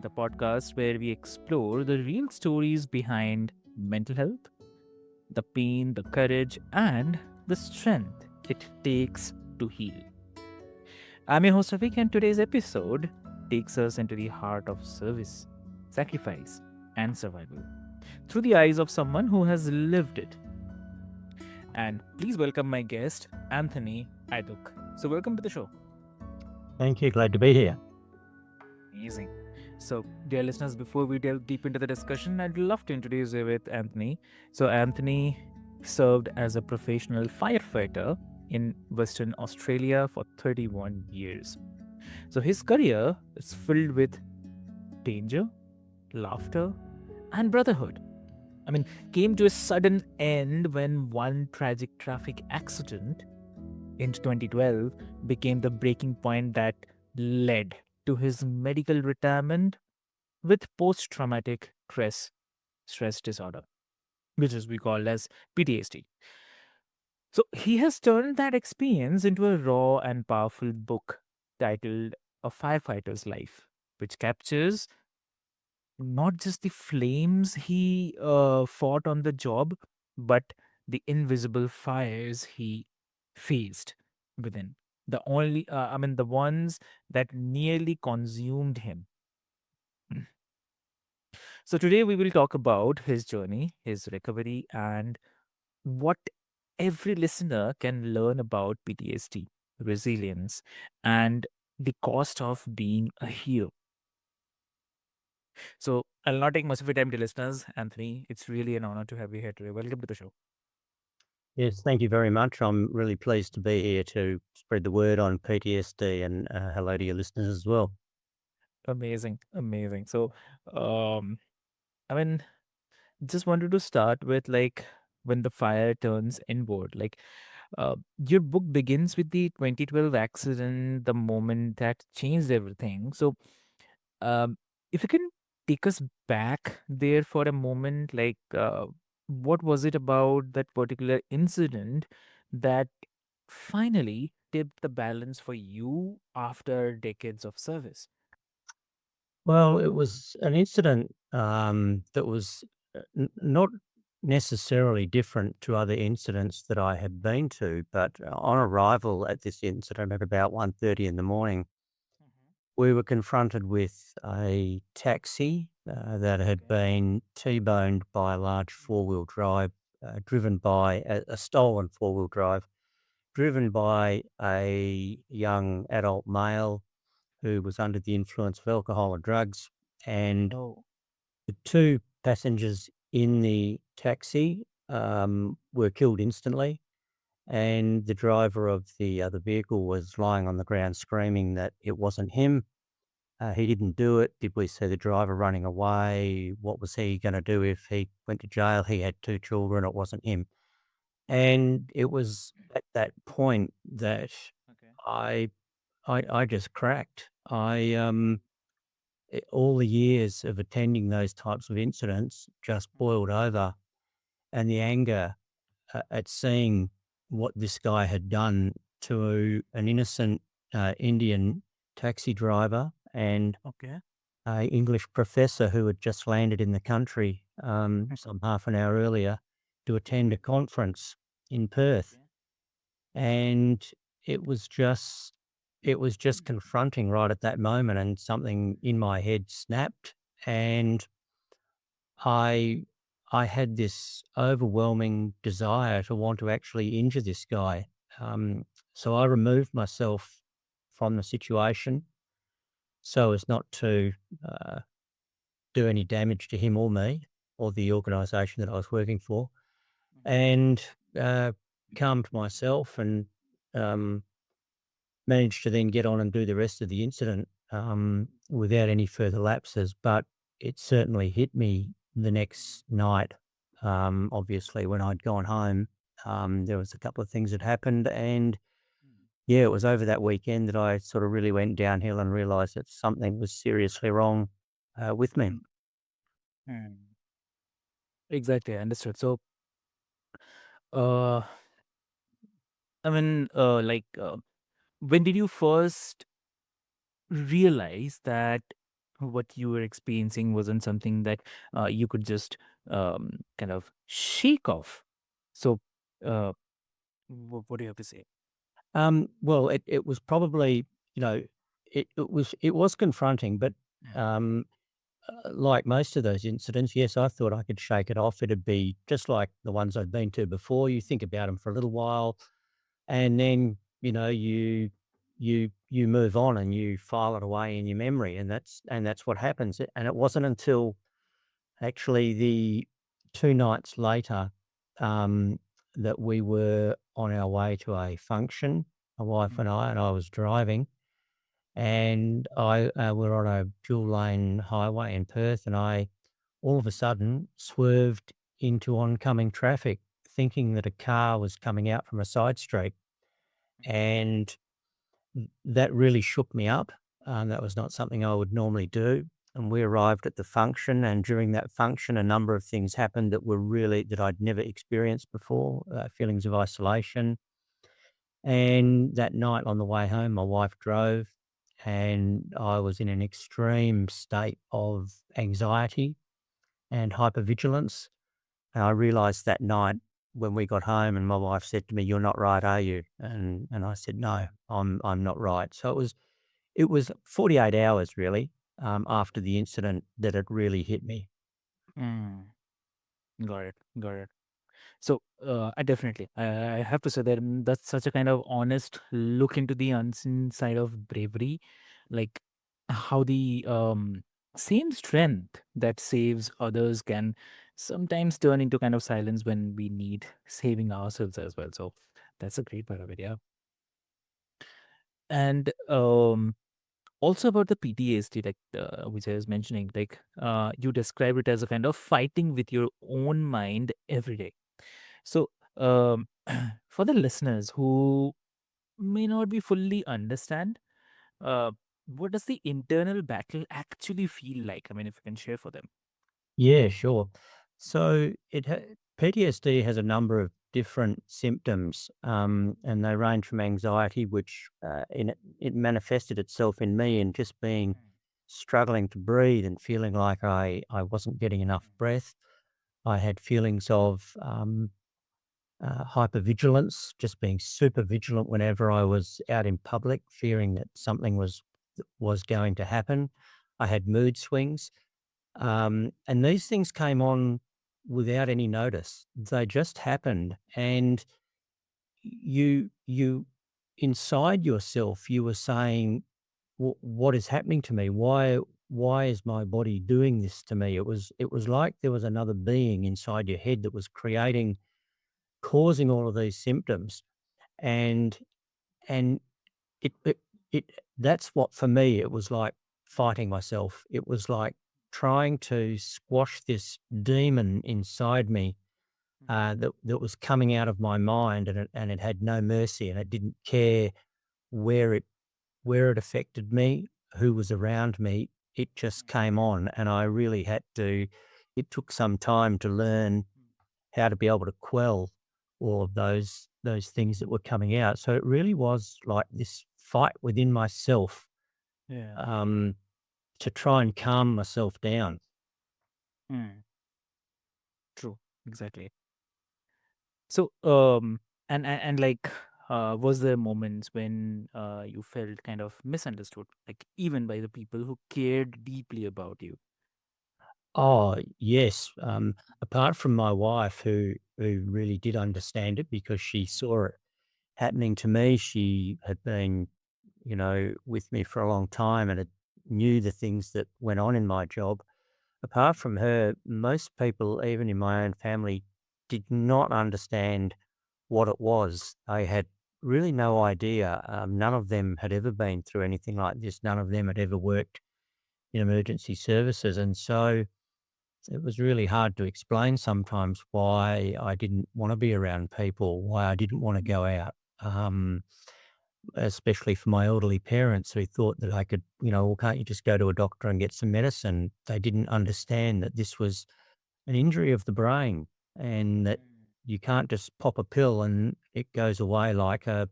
the podcast where we explore the real stories behind mental health, the pain, the courage, and the strength it takes to heal. I'm your host Rafiq, and today's episode takes us into the heart of service, sacrifice, and survival through the eyes of someone who has lived it. And please welcome my guest, Anthony Ajduk. So, welcome to the show. Thank you. Glad to be here. Amazing. So, dear listeners, before we delve deep into the discussion, I'd love to introduce you with Anthony. So, Anthony served as a professional firefighter in Western Australia for 31 years. So, his career is filled with danger, laughter, and brotherhood. I mean, came to a sudden end when one tragic traffic accident in 2012 became the breaking point that led to his medical retirement with post traumatic stress disorder, which is we call as PTSD. So he has turned that experience into a raw and powerful book titled A Firefighter's Life, which captures not just the flames he fought on the job, but the invisible fires he faced within. The ones that nearly consumed him. So, today we will talk about his journey, his recovery, and what every listener can learn about PTSD, resilience, and the cost of being a hero. So, I'll not take much of your time, dear listeners. Anthony, it's really an honor to have you here today. Welcome to the show. Yes, thank you very much. I'm really pleased to be here to spread the word on PTSD and hello to your listeners as well. Amazing, amazing. So, um, I mean, just wanted to start with like when the fire turns inward. Your book begins with the 2012 accident, the moment that changed everything. So, um, if you can take us back there for a moment, what was it about that particular incident that finally tipped the balance for you after decades of service? Well, it was an incident that was not necessarily different to other incidents that I had been to, but on arrival at this incident at about 1:30 in the morning, Mhm. we were confronted with a taxi that had Okay. been T-boned by a large four-wheel drive, driven by a stolen four-wheel drive, driven by a young adult male who was under the influence of alcohol or drugs. And Oh, the two passengers in the taxi were killed instantly. And the driver of the other vehicle was lying on the ground screaming that it wasn't him. He didn't do it. Did we see the driver running away? What was he going to do if he went to jail? He had two children. It wasn't him. okay. And it was at that point that Okay. I I just cracked. All the years of attending those types of incidents just Mhm. boiled over, and the anger at seeing what this guy had done to an innocent Indian taxi driver and Okay. a English professor who had just landed in the country some half an hour earlier to attend a conference in Perth, Okay. and it was just it was just confronting right at that moment, and something in my head snapped, and I I had this overwhelming desire to want to actually injure this guy. Um, so I removed myself from the situation so as not to uh, do any damage to him or me or the organisation that I was working for, Mhm. and uh, calmed myself and um, managed to then get on and do the rest of the incident without any further lapses. But it certainly hit me the next night. Obviously, when I'd gone home, there was a couple of things that happened, and Mhm. yeah, it was over that weekend that I sort of really went downhill and realised that something was seriously wrong with me. Hmm. Exactly, I understood. So, uh, when did you first realize that? what you were experiencing wasn't something that you could just kind of shake off. So, uh, what do you have to say? Well, it was probably, you know, it was confronting, but, Mm, um, like most of those incidents, yes, I thought I could shake it off. It'd be just like the ones I'd been to before. You think about them for a little while, and then, you move on and you file it away in your memory, and that's what happens. And it wasn't until actually the 2 nights later, um, that we were on our way to a function, my wife mm, and I was driving, and we're on a dual lane highway in Perth, and I all of a sudden swerved into oncoming traffic, thinking that a car was coming out from a side street, and that really shook me up. That was not something I would normally do. And we arrived at the function, and during that function, a number of things happened that I'd never experienced before. Feelings of isolation, and that night on the way home, my wife drove, and I was in an extreme state of anxiety and hypervigilance. And I realized that night when we got home and my wife said to me, "You're not right, are you?" And I said, "No, I'm not right." So it was 48 hours really, after the incident that it really hit me. mm. Got it. Got it. So, I definitely, I have to say that that's such a kind of honest look into the unseen side of bravery, like how the same strength that saves others can sometimes turn into kind of silence when we need saving ourselves as well. So, that's a great part of it, yeah. And also about the PTSD, like which I was mentioning, like you describe it as a kind of fighting with your own mind every day. So, for the listeners who may not be fully understand, uh, what does the internal battle actually feel like? I mean, if you can share for them. Yeah, sure. So PTSD has a number of different symptoms, and they range from anxiety, which it manifested itself in me in just being Mm, struggling to breathe and feeling like I wasn't getting enough breath. I had feelings of hypervigilance, just being super vigilant whenever I was out in public, fearing that something was going to happen. I had mood swings, and these things came on without any notice. They just happened, and you inside yourself, you were saying, What is happening to me? Why is my body doing this to me?" It was like there was another being inside your head that was causing all of these symptoms, and and it it that's what for me, it was like fighting myself. It was like trying to squash this demon inside me, mm, that was coming out of my mind, and it had no mercy, and it didn't care where it affected me, who was around me. It just came on, and I really had to. It took some time to learn mm, how to be able to quell all of those things that were coming out. So it really was like this fight within myself, yeah. um, to try and calm myself down. Mm, true. Exactly. So, and like, was there moments when you felt kind of misunderstood, like even by the people who cared deeply about you? Oh yes, apart from my wife, who really did understand it because she saw it happening to me. She had been, with me for a long time and knew the things that went on in my job. Apart from her, most people, even in my own family, did not understand what it was. They had really no idea. None of them had ever been through anything like this. None of them had ever worked in emergency services. And so it was really hard to explain sometimes why I didn't want to be around people, why I didn't want to go out. Especially for my elderly parents who thought that I could, well, can't you just go to a doctor and get some medicine? They didn't understand that this was an injury of the brain, and that Mm, you can't just pop a pill and it goes away like a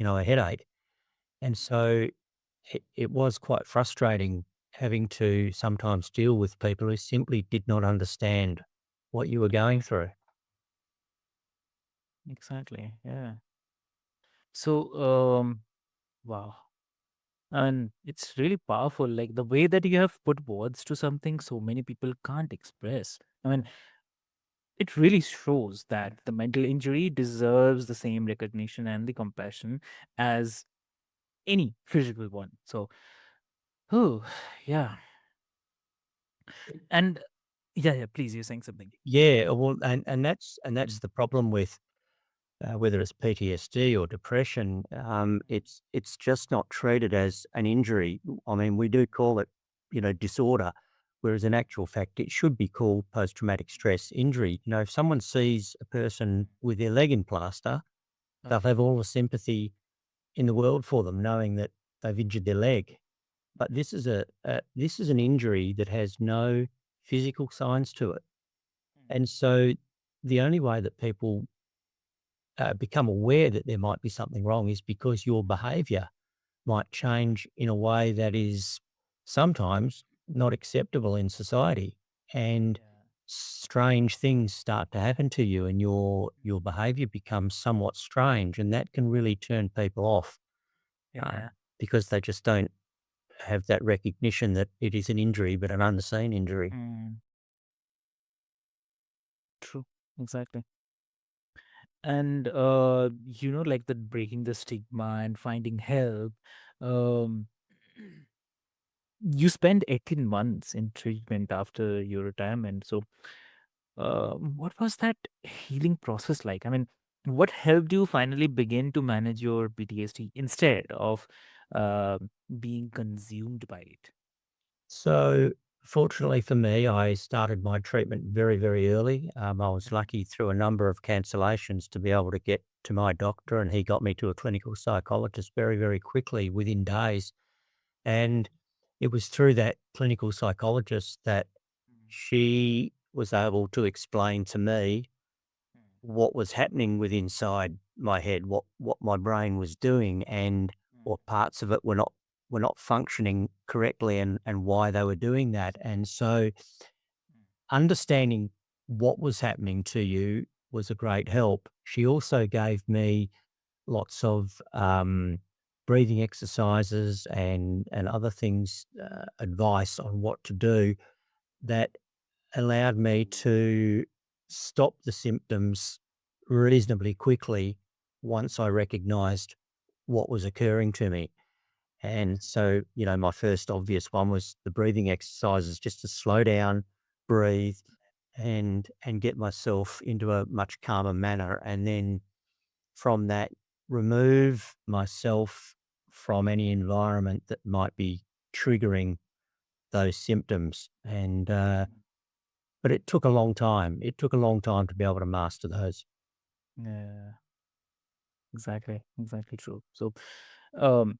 headache. And so it was quite frustrating, having to sometimes deal with people who simply did not understand what you were going through. Exactly. Yeah. So, wow. And it's really powerful, like the way that you have put words to something so many people can't express. I mean, it really shows that the mental injury deserves the same recognition and the compassion as any physical one. So, oh, yeah. And yeah, yeah, please, you're saying something. Yeah, well, and Mm, that's the problem with whether it's PTSD or depression. It's just not treated as an injury. I mean, we do call it, disorder, whereas in actual fact, it should be called post traumatic stress injury. If someone sees a person with their leg in plaster, they'll okay. have all the sympathy in the world for them, knowing that they've injured their leg. But this is an injury that has no physical signs to it, and so the only way that people become aware that there might be something wrong is because your behavior might change in a way that is sometimes not acceptable in society, and Yeah. strange things start to happen to you, and your behavior becomes somewhat strange, and that can really turn people off, uh, Yeah. because they just don't have that recognition that it is an injury, but an unseen injury. Mm, true. Exactly. And like that breaking the stigma and finding help. Um, you spent 18 months in treatment after your retirement. So, what was that healing process like? I mean, what helped you finally begin to manage your PTSD instead of uh, being consumed by it? So, fortunately for me, I started my treatment very, very early. I was Mhm. lucky through a number of cancellations to be able to get to my doctor, and he got me to a clinical psychologist very, very quickly within days. And it was through that clinical psychologist that Mm, she was able to explain to me mm, what was happening with inside my head, what my brain was doing, and mm, what parts of it were not functioning correctly, and why they were doing that. And so mm, understanding what was happening to you was a great help. She also gave me lots of breathing exercises and other things, advice on what to do that allowed me to stop the symptoms reasonably quickly once I recognized what was occurring to me. And so, my first obvious one was the breathing exercises, just to slow down, breathe, and get myself into a much calmer manner. And then from that, remove myself from any environment that might be triggering those symptoms. And mm. but it took a long time. It took a long time to be able to master those. Yeah, exactly. Exactly true. So, um,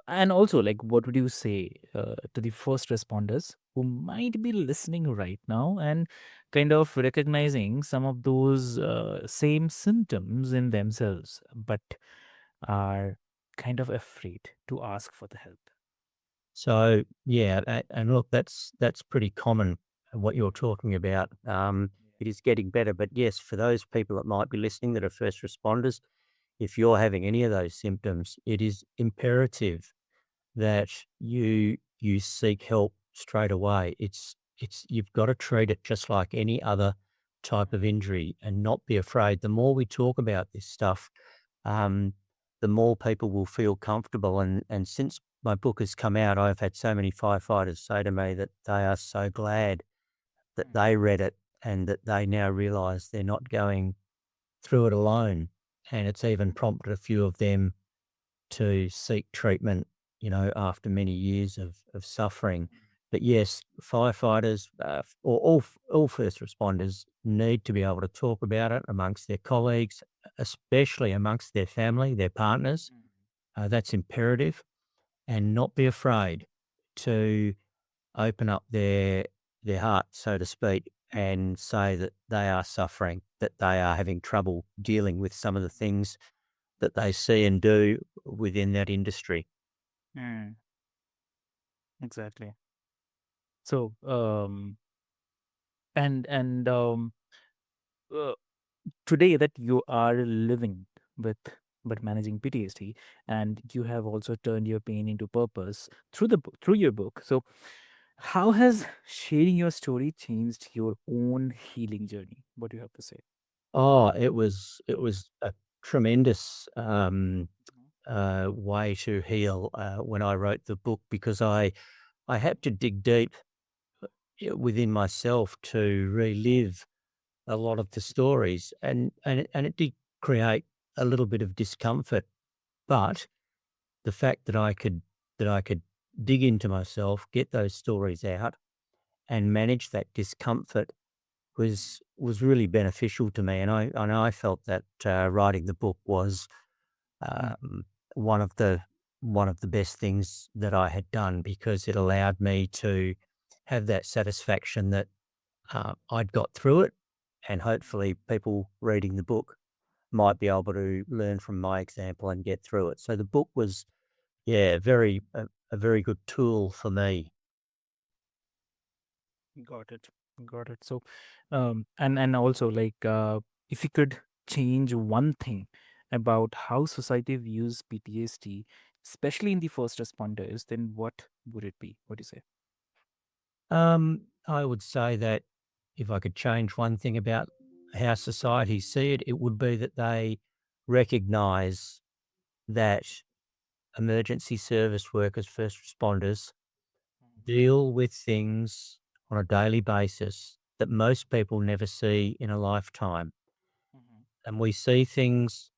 and also, like, what would you say to the first responders who might be listening right now and kind of recognizing some of those same symptoms in themselves, but are kind of afraid to ask for the help? So yeah, and look, that's pretty common, what you're talking about. It is getting better, but yes, for those people that might be listening that are first responders, if you're having any of those symptoms, it is imperative that you seek help straight away. It's you've got to treat it just like any other type of injury and not be afraid. The more we talk about this stuff, um, the more people will feel comfortable. And since my book has come out, I've had so many firefighters say to me that they are so glad that Mm, they read it and that they now realise they're not going through it alone. And it's even prompted a few of them to seek treatment, after many years of suffering. But yes, firefighters, or all first responders need to be able to talk about it amongst their colleagues, especially amongst their family, their partners. mm, That's imperative, and not be afraid to open up their heart, so to speak, and say that they are suffering, that they are having trouble dealing with some of the things that they see and do within that industry. mm. Exactly. So, and uh, today that you are living with but managing PTSD, and you have also turned your pain into purpose through the book, through your book. So, how has sharing your story changed your own healing journey? What do you have to say? Oh, it was a tremendous, Mhm. way to heal, when I wrote the book because I had to dig deep, within myself to relive a lot of the stories, and it did create a little bit of discomfort, but the fact that I could dig into myself, get those stories out, and manage that discomfort was really beneficial to me, and I felt that, writing the book was, Mm, um, one of the one of the best things that I had done because it allowed me to have that satisfaction that, I'd got through it, and hopefully people reading the book might be able to learn from my example and get through it. So the book was, yeah, a very good tool for me. got it. Got it. So, and also like, if you could change one thing about how society views PTSD, especially in the first responders, then what would it be? What do you say? I would say that if I could change one thing about how society see it, it would be that they recognize that emergency service workers, first responders, deal with things on a daily basis that most people never see in a lifetime. Mhm. And we see things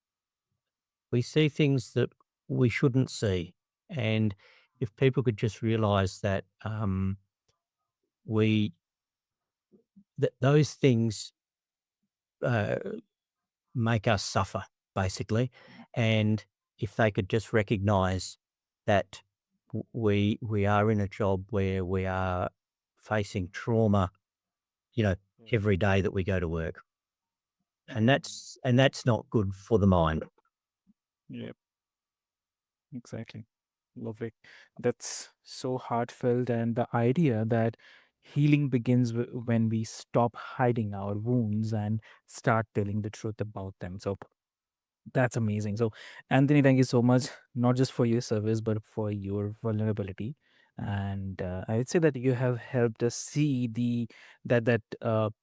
that we shouldn't see. And if people could just realize that, we that those things, uh, make us suffer, basically. And if they could just recognize that we are in a job where we are facing trauma, you know, Yeah. every day that we go to work. And Mm. that's not good for the mind. Yeah, exactly. Lovely. That's so heartfelt. And the idea that healing begins when we stop hiding our wounds and start telling the truth about them. So that's amazing. So, Anthony, thank you so much, not just for your service, but for your vulnerability. And I would say that you have helped us see that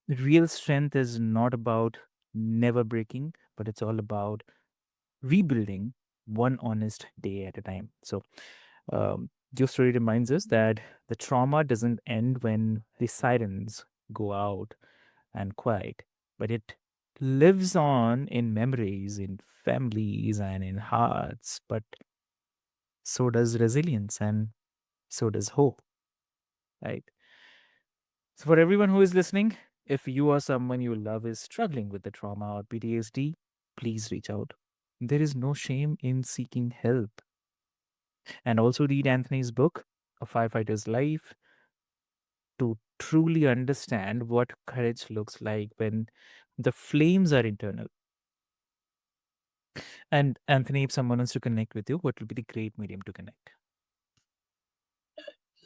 real strength is not about never breaking, but it's all about rebuilding one honest day at a time. So, your story reminds us that the trauma doesn't end when the sirens go out and quiet, but it lives on in memories, in families, and in hearts. But so does resilience, and so does hope, right? So, for everyone who is listening, if you or someone you love is struggling with the trauma or PTSD, please reach out. There is no shame in seeking help. And also read Anthony's book, A Firefighter's Life, to truly understand what courage looks like when the flames are internal. And Anthony, if someone wants to connect with you, what will be the great medium to connect?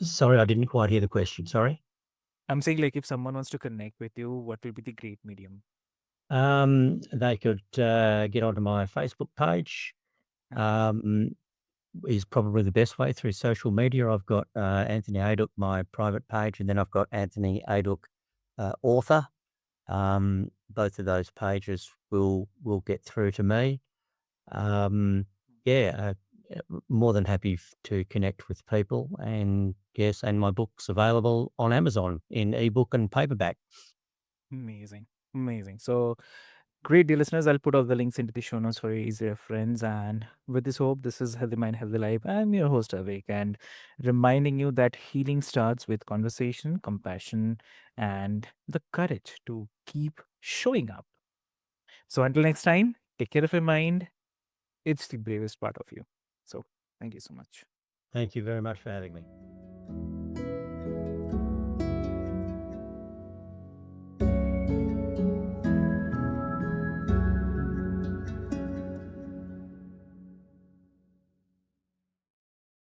Sorry, I didn't quite hear the question. Sorry. I'm saying, like, if someone wants to connect with you, what will be the great medium? They could, get onto my Facebook page. Uh-huh. Um, is probably the best way through social media. I've got, Anthony Ajduk, my private page, and then I've got Anthony Ajduk, author. Both of those pages will get through to me. Um, yeah, more than happy to connect with people, and yes, and my book's available on Amazon in ebook and paperback. Amazing. Amazing. So, great, dear listeners. I'll put all the links into the show notes for your easier friends. And with this hope, this is Healthy Mind, Healthy Life. I'm your host, Avik, and reminding you that healing starts with conversation, compassion, and the courage to keep showing up. So, until next time, take care of your mind. It's the bravest part of you. So, thank you so much. Thank you very much for having me.